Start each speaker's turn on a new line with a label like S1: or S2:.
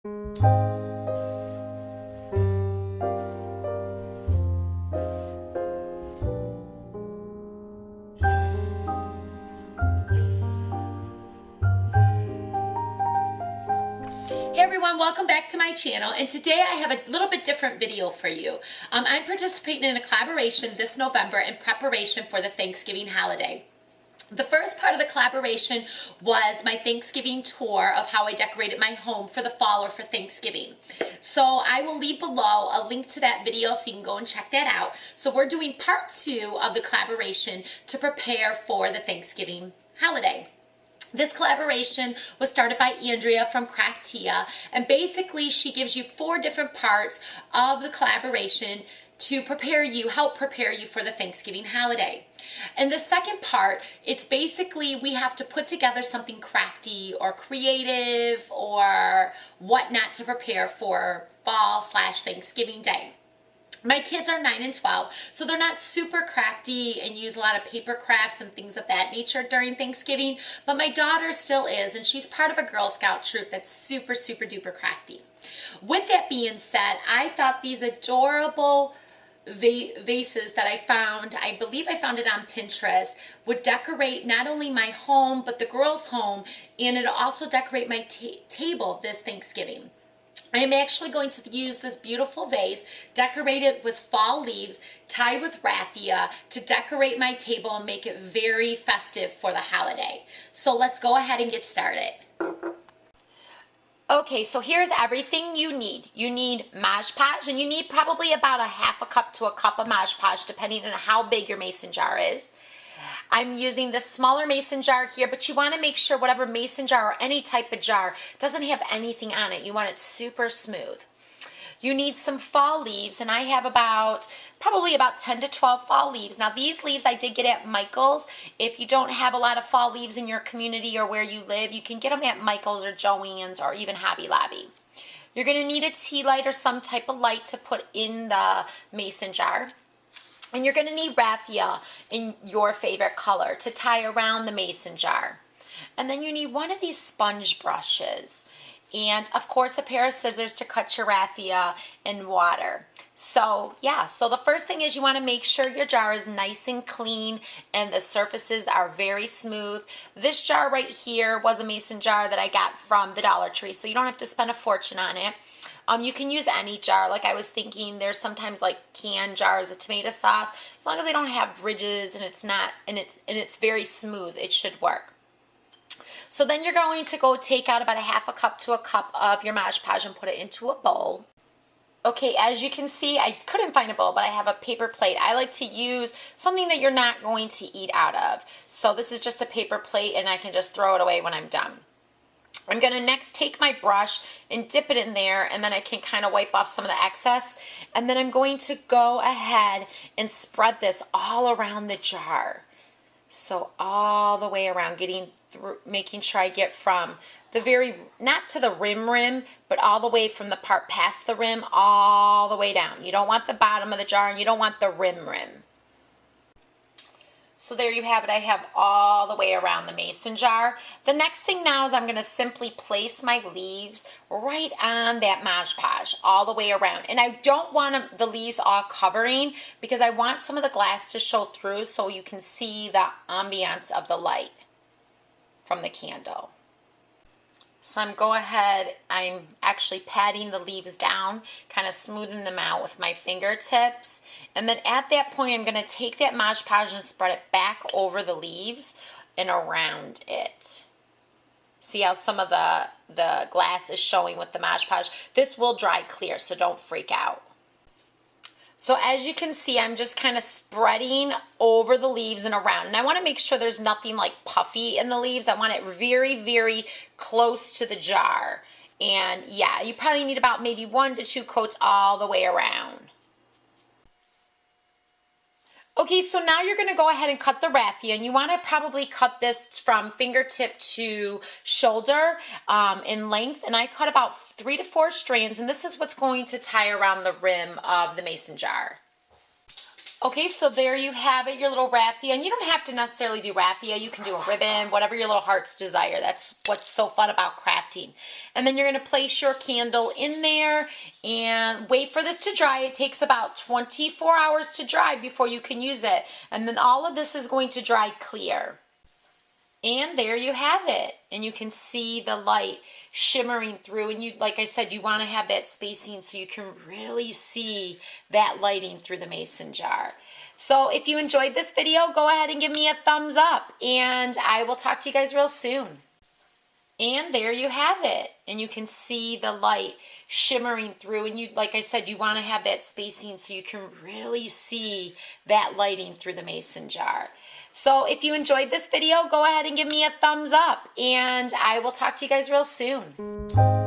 S1: Hey everyone, welcome back to my channel, and today I have a little bit different video for you. I'm participating in a collaboration this November in preparation for the Thanksgiving holiday. The first part of the collaboration was my Thanksgiving tour of how I decorated my home for the fall or for Thanksgiving. So I will leave below a link to that video so you can go and check that out. So we're doing part 2 of the collaboration to prepare for the Thanksgiving holiday. This collaboration was started by Andrea from Craftia, and basically she gives you 4 different parts of the collaboration to help prepare you for the Thanksgiving holiday. And the second part, it's basically we have to put together something crafty or creative or whatnot to prepare for fall/Thanksgiving Day. My kids are 9 and 12, so they're not super crafty and use a lot of paper crafts and things of that nature during Thanksgiving, but my daughter still is, and she's part of a Girl Scout troop that's super, super duper crafty. With that being said, I thought these adorable vases that I found, I believe I found it on Pinterest, would decorate not only my home, but the girls' home, and it'll also decorate my table this Thanksgiving. I am actually going to use this beautiful vase, decorated with fall leaves, tied with raffia, to decorate my table and make it very festive for the holiday. So let's go ahead and get started. Okay, so here's everything you need. You need Mod Podge, and you need probably about a half a cup to a cup of Mod Podge, depending on how big your mason jar is. I'm using this smaller mason jar here, but you want to make sure whatever mason jar or any type of jar doesn't have anything on it. You want it super smooth. You need some fall leaves, and I have probably about 10 to 12 fall leaves. Now these leaves I did get at Michael's. If you don't have a lot of fall leaves in your community or where you live, you can get them at Michael's or Joann's or even Hobby Lobby. You're going to need a tea light or some type of light to put in the mason jar. And you're going to need raffia in your favorite color to tie around the mason jar. And then you need one of these sponge brushes. And of course a pair of scissors to cut your raffia in water. So yeah, so the first thing is you want to make sure your jar is nice and clean and the surfaces are very smooth. This jar right here was a mason jar that I got from the Dollar Tree, so you don't have to spend a fortune on it. You can use any jar. Like I was thinking, there's sometimes like canned jars of tomato sauce. As long as they don't have ridges and it's very smooth, it should work. So then you're going to go take out about a half a cup to a cup of your Mod Podge and put it into a bowl. Okay, as you can see, I couldn't find a bowl, but I have a paper plate. I like to use something that you're not going to eat out of. So this is just a paper plate, and I can just throw it away when I'm done. I'm going to next take my brush and dip it in there, and then I can kind of wipe off some of the excess. And then I'm going to go ahead and spread this all around the jar. So all the way around, making sure I get from the not to the rim, but all the way from the part past the rim all the way down. You don't want the bottom of the jar, and you don't want the rim. So there you have it. I have all the way around the mason jar. The next thing now is I'm going to simply place my leaves right on that Mod Podge all the way around. And I don't want the leaves all covering because I want some of the glass to show through so you can see the ambiance of the light from the candle. So I'm actually patting the leaves down, kind of smoothing them out with my fingertips. And then at that point, I'm going to take that Mod Podge and spread it back over the leaves and around it. See how some of the glass is showing with the Mod Podge? This will dry clear, so don't freak out. So as you can see, I'm just kind of spreading over the leaves and around. And I want to make sure there's nothing like puffy in the leaves. I want it very, very close to the jar. And yeah, you probably need about maybe 1 to 2 coats all the way around. Okay, so now you're going to go ahead and cut the raffia, and you want to probably cut this from fingertip to shoulder in length, and I cut about 3 to 4 strands, and this is what's going to tie around the rim of the mason jar. Okay, so there you have it, your little raffia. And you don't have to necessarily do raffia. You can do a ribbon, whatever your little heart's desire. That's what's so fun about crafting. And then you're going to place your candle in there and wait for this to dry. It takes about 24 hours to dry before you can use it. And then all of this is going to dry clear. And there you have it. And you can see the light shimmering through. And you, like I said, you want to have that spacing so you can really see that lighting through the mason jar. So if you enjoyed this video, go ahead and give me a thumbs up. And I will talk to you guys real soon. And there you have it. And you can see the light shimmering through. And you, like I said, you want to have that spacing so you can really see that lighting through the mason jar. So if you enjoyed this video, go ahead and give me a thumbs up. And I will talk to you guys real soon.